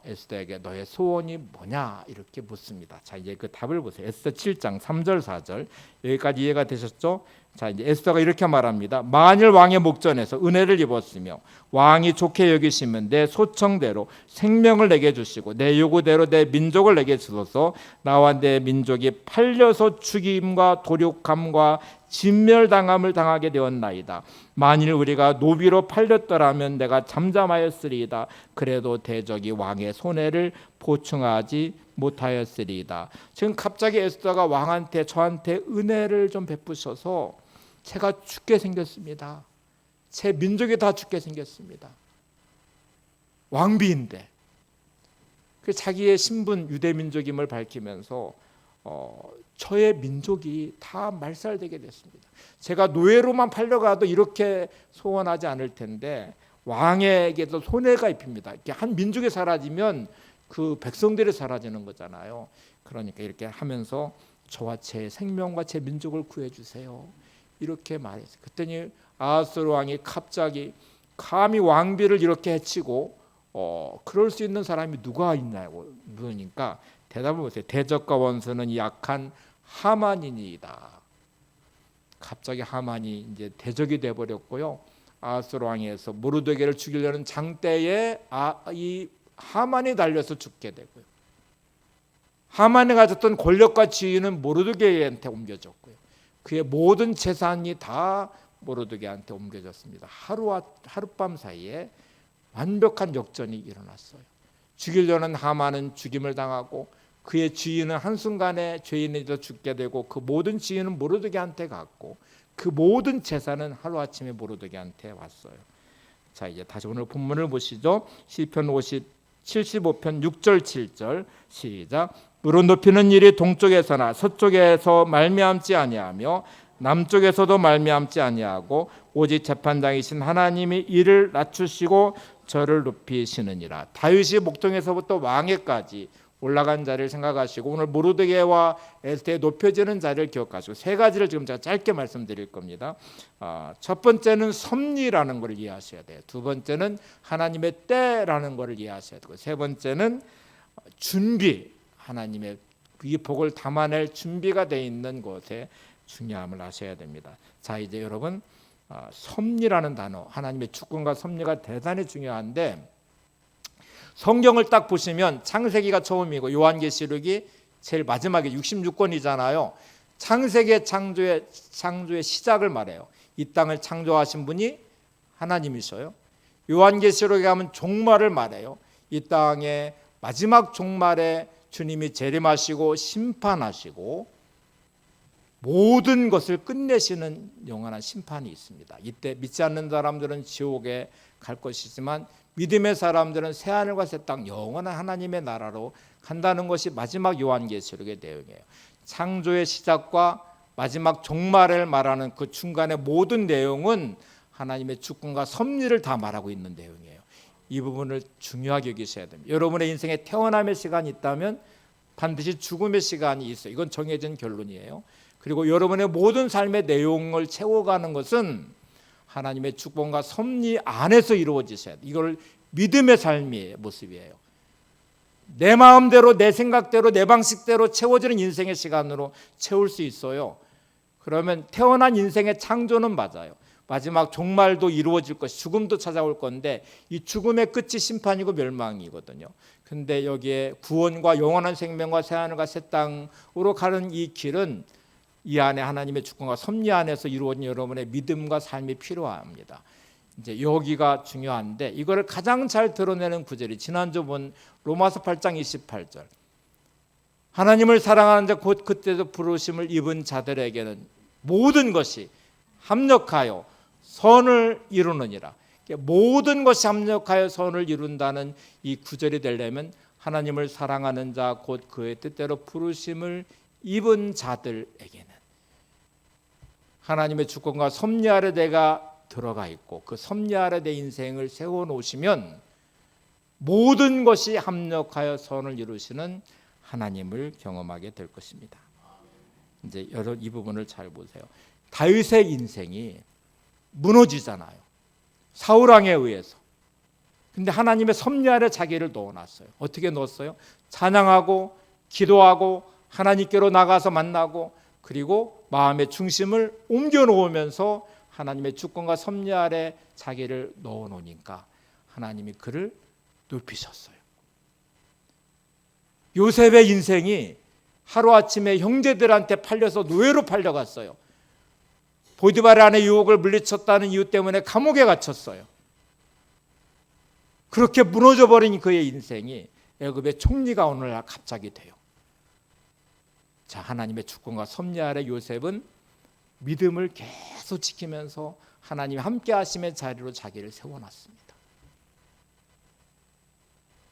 에스더에게 너의 소원이 뭐냐 이렇게 묻습니다. 자, 이제 그 답을 보세요. 에스더 7장 3절 4절 여기까지 이해가 되셨죠? 자, 이제 에스더가 이렇게 말합니다. 만일 왕의 목전에서 은혜를 입었으며 왕이 좋게 여기시면 내 소청대로 생명을 내게 주시고 내 요구대로 내 민족을 내게 주소서. 나와 내 민족이 팔려서 죽임과 도륙함과 진멸당함을 당하게 되었나이다. 만일 우리가 노비로 팔렸더라면 내가 잠잠하였으리이다. 그래도 대적이 왕의 손해를 보충하지 못하였으리이다. 지금 갑자기 에스더가 왕한테 저한테 은혜를 좀 베푸셔서 제가 죽게 생겼습니다. 제 민족이 다 죽게 생겼습니다. 왕비인데 그 자기의 신분 유대 민족임을 밝히면서 저의 민족이 다 말살되게 됐습니다. 제가 노예로만 팔려가도 이렇게 소원하지 않을 텐데 왕에게도 손해가 입힙니다. 이렇게 한 민족이 사라지면 그 백성들이 사라지는 거잖아요. 그러니까 이렇게 하면서 저와 제 생명과 제 민족을 구해주세요. 이렇게 말했어요. 그랬더니 아하스로 왕이 갑자기 감히 왕비를 이렇게 해치고 그럴 수 있는 사람이 누가 있냐고 물으니까 대답을 보세요. 대적과 원수는 약한 하만이니이다. 갑자기 하만이 이제 대적이 돼 버렸고요. 아하스로 왕에서 모르드게를 죽이려는 장대에 이 하만이 달려서 죽게 되고요. 하만이 가졌던 권력과 지위는 모르드게한테 옮겨졌고요. 그의 모든 재산이 다 모르드게한테 옮겨졌습니다. 하룻밤 사이에 완벽한 역전이 일어났어요. 죽이려는 하만은 죽임을 당하고 그의 지위는 한순간에 죄인이 되어 죽게 되고 그 모든 지위는 모르드게한테 갔고 그 모든 재산은 하루아침에 모르드게한테 왔어요. 자, 이제 다시 오늘 본문을 보시죠. 시편 75편 6절 7절 시작. 무릎 높이는 일이 동쪽에서나 서쪽에서 말미암지 아니하며 남쪽에서도 말미암지 아니하고 오직 재판장이신 하나님이 이를 낮추시고 저를 높이시느니라. 다윗이 목동에서부터 왕위까지 올라간 자리를 생각하시고 오늘 모르드게와 에스더의 높여지는 자리를 기억하시고 세 가지를 지금 제가 짧게 말씀드릴 겁니다. 첫 번째는 섭리라는 것을 이해하셔야 돼요. 두 번째는 하나님의 때라는 것을 이해하셔야 되고 세 번째는 준비, 하나님의 이 복을 담아낼 준비가 되어 있는 것에 중요함을 아셔야 됩니다. 자, 이제 여러분 섭리라는 단어, 하나님의 주권과 섭리가 대단히 중요한데 성경을 딱 보시면 창세기가 처음이고 요한계시록이 제일 마지막에 66권이잖아요. 창세기의 창조의 시작을 말해요. 이 땅을 창조하신 분이 하나님이셔요. 요한계시록에 가면 종말을 말해요. 이 땅의 마지막 종말에 주님이 재림하시고 심판하시고 모든 것을 끝내시는 영원한 심판이 있습니다. 이때 믿지 않는 사람들은 지옥에 갈 것이지만 믿음의 사람들은 새하늘과 새 땅 영원한 하나님의 나라로 간다는 것이 마지막 요한계시록의 내용이에요. 창조의 시작과 마지막 종말을 말하는 그 중간의 모든 내용은 하나님의 주권과 섭리를 다 말하고 있는 내용이에요. 이 부분을 중요하게 여기셔야 됩니다. 여러분의 인생에 태어남의 시간이 있다면 반드시 죽음의 시간이 있어요. 이건 정해진 결론이에요. 그리고 여러분의 모든 삶의 내용을 채워가는 것은 하나님의 축복과 섭리 안에서 이루어지셔야 돼요. 이걸 믿음의 삶의 모습이에요. 내 마음대로, 내 생각대로, 내 방식대로 채워지는 인생의 시간으로 채울 수 있어요. 그러면 태어난 인생의 창조는 맞아요. 마지막 종말도 이루어질 것이, 죽음도 찾아올 건데 이 죽음의 끝이 심판이고 멸망이거든요. 근데 여기에 구원과 영원한 생명과 새하늘과 새 땅으로 가는 이 길은 이 안에 하나님의 주권과 섭리 안에서 이루어진 여러분의 믿음과 삶이 필요합니다. 이제 여기가 중요한데 이거를 가장 잘 드러내는 구절이 지난주 본 로마서 8장 28절. 하나님을 사랑하는 자 곧 그때도 부르심을 입은 자들에게는 모든 것이 합력하여 선을 이루느니라. 모든 것이 합력하여 선을 이룬다는 이 구절이 되려면 하나님을 사랑하는 자 곧 그의 뜻대로 부르심을 입은 자들에게는 하나님의 주권과 섭리 아래 내가 들어가 있고 그 섭리 아래 내 인생을 세워놓으시면 모든 것이 합력하여 선을 이루시는 하나님을 경험하게 될 것입니다. 이제 여러분 이 부분을 잘 보세요. 다윗의 인생이 무너지잖아요. 사울 왕에 의해서. 근데 하나님의 섭리 아래 자기를 넣어놨어요. 어떻게 넣었어요? 찬양하고 기도하고 하나님께로 나가서 만나고 그리고 마음의 중심을 옮겨 놓으면서 하나님의 주권과 섭리 아래 자기를 넣어 놓으니까 하나님이 그를 높이셨어요. 요셉의 인생이 하루아침에 형제들한테 팔려서 노예로 팔려갔어요. 보디바르 안의 유혹을 물리쳤다는 이유 때문에 감옥에 갇혔어요. 그렇게 무너져버린 그의 인생이 애굽의 총리가 오늘날 갑자기 돼요. 자, 하나님의 주권과 섭리 아래 요셉은 믿음을 계속 지키면서 하나님이 함께 하심의 자리로 자기를 세워놨습니다.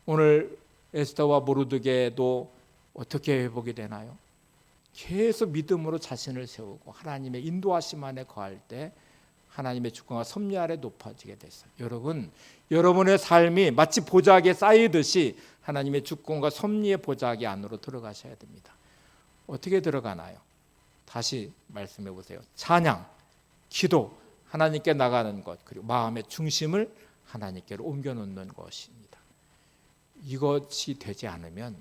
오늘 에스더와 모르드게도 어떻게 회복이 되나요? 계속 믿음으로 자신을 세우고 하나님의 인도하심 안에 거할 때 하나님의 주권과 섭리 아래 높아지게 됐어요. 여러분, 여러분의 삶이 마치 보자기에 쌓이듯이 하나님의 주권과 섭리의 보자기 안으로 들어가셔야 됩니다. 어떻게 들어가나요? 다시 말씀해 보세요. 찬양, 기도, 하나님께 나가는 것, 그리고 마음의 중심을 하나님께로 옮겨놓는 것입니다. 이것이 되지 않으면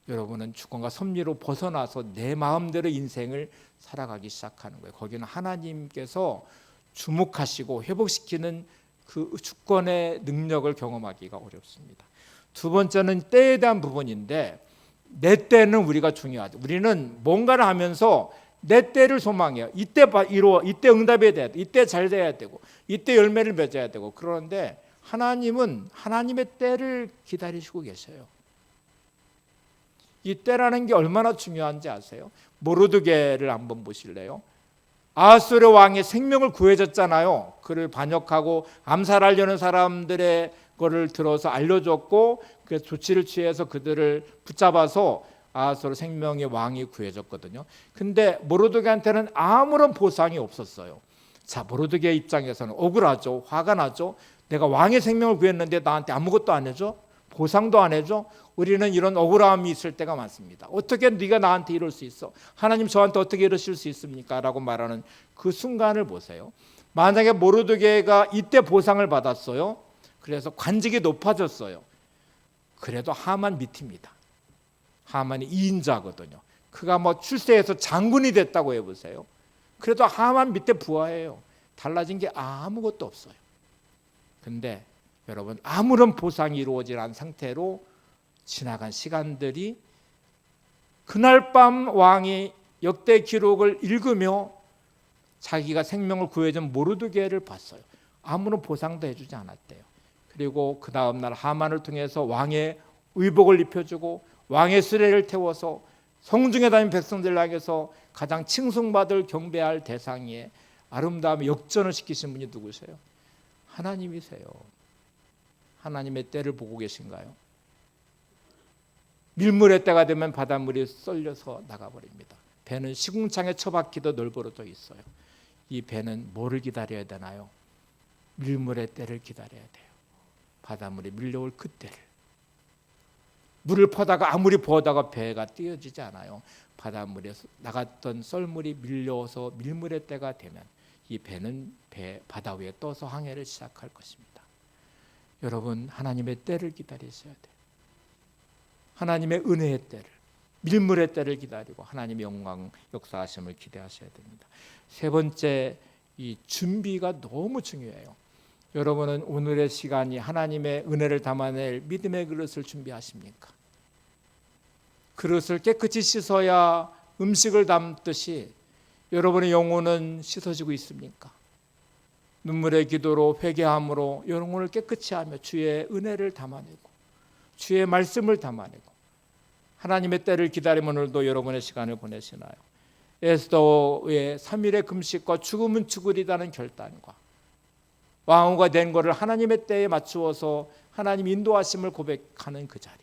여러분은 주권과 섭리로 벗어나서 내 마음대로 인생을 살아가기 시작하는 거예요. 거기는 하나님께서 주목하시고 회복시키는 그 주권의 능력을 경험하기가 어렵습니다. 두 번째는 때에 대한 부분인데 내 때는 우리가 중요하죠. 우리는 뭔가를 하면서 내 때를 소망해요. 이때 이루어, 이때 응답해야 돼야 돼. 이때 잘 돼야 되고 이때 열매를 맺어야 되고 그런데 하나님은 하나님의 때를 기다리시고 계셔요. 이 때라는 게 얼마나 중요한지 아세요? 모르드게를 한번 보실래요? 아하수르 왕의 생명을 구해줬잖아요. 그를 반역하고 암살하려는 사람들의 거를 들어서 알려줬고 그 조치를 취해서 그들을 붙잡아서 아하수르 생명의 왕이 구해졌거든요. 근데 모르드게한테는 아무런 보상이 없었어요. 자, 모르드게 입장에서는 억울하죠. 화가 나죠. 내가 왕의 생명을 구했는데 나한테 아무것도 안 해줘? 보상도 안 해줘? 우리는 이런 억울함이 있을 때가 많습니다. 어떻게 네가 나한테 이럴 수 있어? 하나님 저한테 어떻게 이러실 수 있습니까? 라고 말하는 그 순간을 보세요. 만약에 모르드게가 이때 보상을 받았어요. 그래서 관직이 높아졌어요. 그래도 하만 밑입니다. 하만이 2인자거든요. 그가 뭐 출세해서 장군이 됐다고 해보세요. 그래도 하만 밑에 부하예요. 달라진 게 아무것도 없어요. 근데 여러분 아무런 보상이 이루어지지 않은 상태로 지나간 시간들이 그날 밤 왕이 역대 기록을 읽으며 자기가 생명을 구해준 모르드게를 봤어요. 아무런 보상도 해주지 않았대요. 그리고 그 다음날 하만을 통해서 왕의 의복을 입혀주고 왕의 수레를 태워서 성중에 다니는 백성들 향해서 가장 칭송받을 경배할 대상의 아름다운 역전을 시키신 분이 누구세요? 하나님이세요. 하나님의 때를 보고 계신가요? 밀물의 때가 되면 바닷물이 쏠려서 나가버립니다. 배는 시궁창에 처박히도 널브러져 있어요. 이 배는 뭐를 기다려야 되나요? 밀물의 때를 기다려야 돼요. 바닷물이 밀려올 그때를. 물을 퍼다가 아무리 부어다가 배가 띄어지지 않아요. 바닷물에 나갔던 썰물이 밀려서 밀물의 때가 되면 이 배는 바다 위에 떠서 항해를 시작할 것입니다. 여러분, 하나님의 때를 기다리셔야 돼요. 하나님의 은혜의 때를, 밀물의 때를 기다리고 하나님의 영광 역사하심을 기대하셔야 됩니다. 세 번째, 이 준비가 너무 중요해요. 여러분은 오늘의 시간이 하나님의 은혜를 담아낼 믿음의 그릇을 준비하십니까? 그릇을 깨끗이 씻어야 음식을 담듯이 여러분의 영혼은 씻어지고 있습니까? 눈물의 기도로 회개함으로 영혼을 깨끗이 하며 주의 은혜를 담아내고 주의 말씀을 담아내고 하나님의 때를 기다리며 오늘도 여러분의 시간을 보내시나요? 에스더의 3일의 금식과 죽으면 죽으리라는 결단과 왕후가 된 것을 하나님의 때에 맞추어서 하나님 인도하심을 고백하는 그 자리,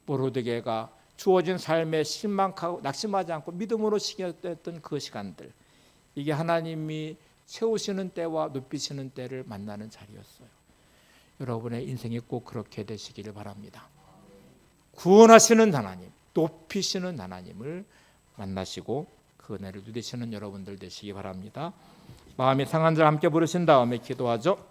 모르드게가 주어진 삶에 실망하고 낙심하지 않고 믿음으로 시켰던 그 시간들, 이게 하나님이 채우시는 때와 높이시는 때를 만나는 자리였어요. 여러분의 인생이 꼭 그렇게 되시기를 바랍니다. 구원하시는 하나님, 높이시는 하나님을 만나시고 그 은혜를 누리시는 여러분들 되시기 바랍니다. 마음이 상한 자 함께 부르신 다음에 기도하죠.